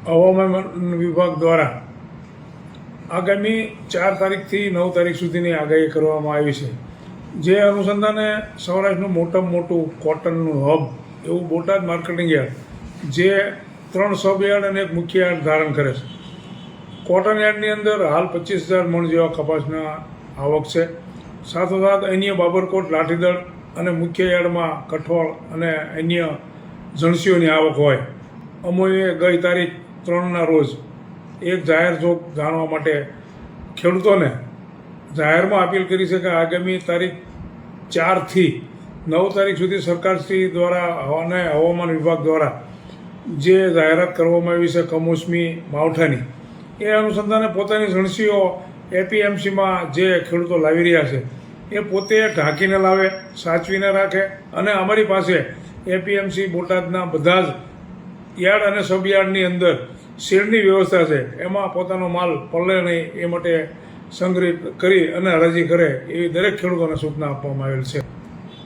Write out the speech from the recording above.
હવામાન વિભાગ દ્વારા આગામી 4 તારીખથી 9 તારીખ સુધીની આગાહી કરવામાં આવી છે. જે અનુસંધાને સૌરાષ્ટ્રનું મોટામાં મોટું કોટનનું હબ એવું બોટાદ માર્કેટિંગ યાર્ડ, જે 3 સબ યાર્ડ અને એક મુખ્ય યાર્ડ ધારણ કરે છે. કોટન યાર્ડની અંદર હાલ 25,000 મણ જેવા કપાસના આવક છે. સાથોસાથ અન્ય બાબરકોટ, લાઠીદળ અને મુખ્ય યાર્ડમાં કઠોળ અને અન્ય જણસીઓની આવક હોય. અમોએ ગઈ તારીખ 3ના રોજ એક જાહેર જોગ જાણવા માટે ખેડૂતોને જાહેરમાં અપીલ કરી છે કે આગામી તારીખ 4થી 9 તારીખ સુધી સરકારશ્રી દ્વારા અને હવામાન વિભાગ દ્વારા જે જાહેરાત કરવામાં આવી છે કમોસમી માવઠાની, એ અનુસંધાને પોતાની જણસીઓ એપીએમસીમાં જે ખેડૂતો લાવી રહ્યા છે એ પોતે ઢાંકીને લાવે, સાચવીને રાખે અને અમારી પાસે એપીએમસી બોટાદના બધા જ યાર્ડ અને સબ યાર્ડની અંદર શેડની વ્યવસ્થા છે. એમાં પોતાનો માલ પલળે નહીં એ માટે સંગ્રહિત કરી અને હરાજી કરે એવી દરેક ખેડૂતોને સૂચના આપવામાં આવેલ છે.